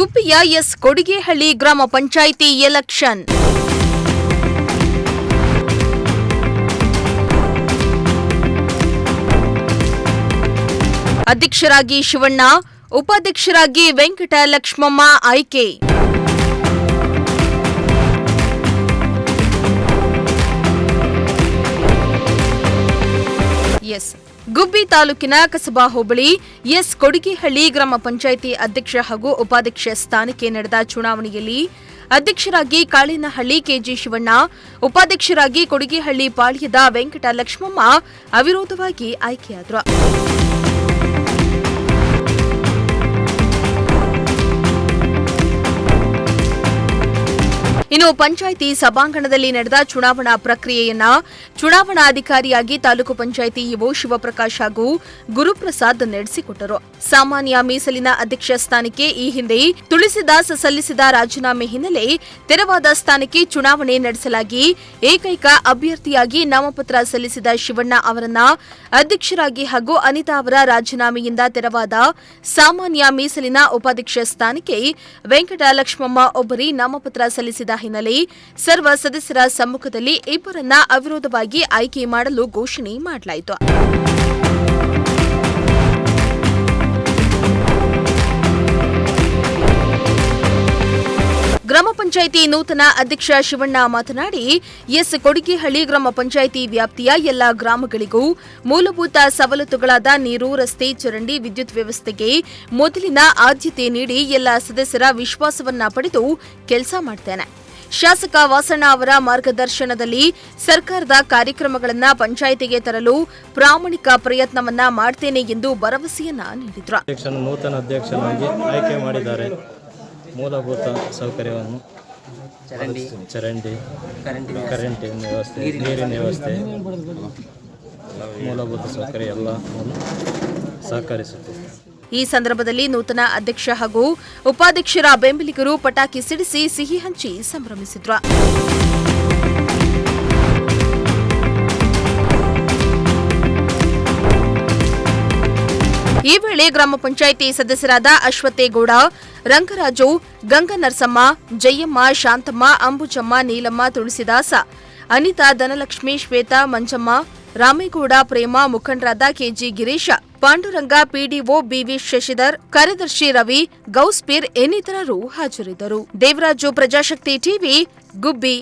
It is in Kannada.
ಗುಬ್ಬಿಯ ಎಸ್ ಕೊಡಿಗೇಹಳ್ಳಿ ಗ್ರಾಮ ಪಂಚಾಯಿತಿ ಎಲೆಕ್ಷನ್. ಅಧ್ಯಕ್ಷರಾಗಿ ಶಿವಣ್ಣ, ಉಪಾಧ್ಯಕ್ಷರಾಗಿ ವೆಂಕಟಲಕ್ಷ್ಮಮ್ಮ ಆಯ್ಕೆ. ಗುಬ್ಬಿ ತಾಲೂಕಿನ ಕಸಬಾ ಹೋಬಳಿ ಎಸ್ ಕೊಡಿಗೇಹಳ್ಳಿ ಗ್ರಾಮ ಪಂಚಾಯಿತಿ ಅಧ್ಯಕ್ಷ ಹಾಗೂ ಉಪಾಧ್ಯಕ್ಷ ಸ್ಥಾನಕ್ಕೆ ನಡೆದ ಚುನಾವಣೆಯಲ್ಲಿ ಅಧ್ಯಕ್ಷರಾಗಿ ಕಾಳೇನಹಳ್ಳಿ ಕೆಜಿ ಶಿವಣ್ಣ, ಉಪಾಧ್ಯಕ್ಷರಾಗಿ ಕೊಡಿಗೇಹಳ್ಳಿ ಪಾಳ್ಯದ ವೆಂಕಟಲಕ್ಷ್ಮಮ್ಮ ಅವಿರೋಧವಾಗಿ ಆಯ್ಕೆಯಾದರು. ಇನ್ನು ಪಂಚಾಯಿತಿ ಸಭಾಂಗಣದಲ್ಲಿ ನಡೆದ ಚುನಾವಣಾ ಪ್ರಕ್ರಿಯೆಯನ್ನ ಚುನಾವಣಾಧಿಕಾರಿಯಾಗಿ ತಾಲೂಕು ಪಂಚಾಯಿತಿ ಇಒ ಶಿವಪ್ರಕಾಶ್ ಹಾಗೂ ಗುರುಪ್ರಸಾದ್ ನಡೆಸಿಕೊಟ್ಟರು. ಸಾಮಾನ್ಯ ಮೀಸಲಿನ ಅಧ್ಯಕ್ಷ ಸ್ಥಾನಕ್ಕೆ ಈ ಹಿಂದೆ ತುಳಸಿದಾಸ್ ಸಲ್ಲಿಸಿದ ರಾಜೀನಾಮೆ ಹಿನ್ನೆಲೆ ತೆರವಾದ ಸ್ಥಾನಕ್ಕೆ ಚುನಾವಣೆ ನಡೆಸಲಾಗಿ ಏಕೈಕ ಅಭ್ಯರ್ಥಿಯಾಗಿ ನಾಮಪತ್ರ ಸಲ್ಲಿಸಿದ ಶಿವಣ್ಣ ಅವರನ್ನ ಅಧ್ಯಕ್ಷರಾಗಿ ಹಾಗೂ ಅನಿತಾ ಅವರ ರಾಜೀನಾಮೆಯಿಂದ ತೆರವಾದ ಸಾಮಾನ್ಯ ಮೀಸಲಿನ ಉಪಾಧ್ಯಕ್ಷ ಸ್ಥಾನಕ್ಕೆ ವೆಂಕಟಲಕ್ಷ್ಮಮ್ಮ ಒಬ್ಬರಿ ನಾಮಪತ್ರ ಸಲ್ಲಿಸಿದ ಹಿನ್ನೆಲೆ ಸರ್ವ ಸದಸ್ಯರ ಸಮ್ಮುಖದಲ್ಲಿ ಇಬ್ಬರನ್ನ ಅವಿರೋಧವಾಗಿ ಆಯ್ಕೆ ಮಾಡಲು ಘೋಷಣೆ ಮಾಡಲಾಯಿತು. ಗ್ರಾಮ ಪಂಚಾಯಿತಿ ನೂತನ ಅಧ್ಯಕ್ಷ ಶಿವಣ್ಣ ಮಾತನಾಡಿ, ಎಸ್ ಕೊಡಿಗೇಹಳ್ಳಿ ಗ್ರಾಮ ಪಂಚಾಯಿತಿ ವ್ಯಾಪ್ತಿಯ ಎಲ್ಲಾ ಗ್ರಾಮಗಳಿಗೂ ಮೂಲಭೂತ ಸವಲತ್ತುಗಳಾದ ನೀರು, ರಸ್ತೆ, ಚರಂಡಿ, ವಿದ್ಯುತ್ ವ್ಯವಸ್ಥೆಗೆ ಮೊದಲಿನ ಆದ್ಯತೆ ನೀಡಿ ಎಲ್ಲ ಸದಸ್ಯರ ವಿಶ್ವಾಸವನ್ನ ಪಡೆದು ಕೆಲಸ ಮಾಡ್ತೇನೆ. ಶಾಸಕ ವಾಸಣ್ಣ ಅವರ ಮಾರ್ಗದರ್ಶನದಲ್ಲಿ ಸರ್ಕಾರದ ಕಾರ್ಯಕ್ರಮಗಳನ್ನು ಪಂಚಾಯಿತಿಗೆ ತರಲು ಪ್ರಾಮಾಣಿಕ ಪ್ರಯತ್ನವನ್ನ ಮಾಡ್ತೇನೆ ಎಂದು ಭರವಸೆಯನ್ನ ನೀಡಿದರು. ನೂತನ ಅಧ್ಯಕ್ಷರಾಗಿ ಆಯ್ಕೆ ಮಾಡಿದ್ದಾರೆ. ಮೂಲಭೂತ ಸೌಕರ್ಯವನ್ನು ಚರಂಡಿ, ಕರೆಂಟಿನ ವ್ಯವಸ್ಥೆ, ನೀರಿನ ವ್ಯವಸ್ಥೆ, ಮೂಲಭೂತ ಸೌಕರ್ಯ ಎಲ್ಲವನ್ನು ಸಹಕರಿಸುತ್ತದೆ. ಈ ಸಂದರ್ಭದಲ್ಲಿ ನೂತನ ಅಧ್ಯಕ್ಷ ಹಾಗೂ ಉಪಾಧ್ಯಕ್ಷರ ಬೆಂಬಲಿಗರು ಪಟಾಕಿ ಸಿಡಿಸಿ ಸಿಹಿ ಹಂಚಿ ಸಂಭ್ರಮಿಸಿದ್ರು. ಈ ವೇಳೆ ಗ್ರಾಮ ಪಂಚಾಯಿತಿ ಸದಸ್ಯರಾದ ಅಶ್ವತ್ತೇಗೌಡ, ರಂಗರಾಜು, ಗಂಗನರಸಮ್ಮ, ಜಯಮ್ಮ, ಶಾಂತಮ್ಮ, ಅಂಬುಜಮ್ಮ, ನೀಲಮ್ಮ, ತುಳಸಿದಾಸ, ಅನಿತಾ, ಧನಲಕ್ಷ್ಮಿ, ಶ್ವೇತಾ, ಮಂಜಮ್ಮ, ರಾಮೇಗೌಡ, ಪ್ರೇಮ, ಮುಖಂಡರಾದ ಕೆಜಿ ಗಿರೀಶ, ಪಾಂಡುರಂಗ, ಪಿಡಿಒ ಬಿವಿ ಶಶಿಧರ್, ಕಾರ್ಯದರ್ಶಿ ರವಿ, ಗೌಸ್ಪೀರ್ ಇನ್ನಿತರರು ಹಾಜರಿದ್ದರು. ದೇವರಾಜು, ಪ್ರಜಾಶಕ್ತಿ ಟಿವಿ, ಗುಬ್ಬಿ.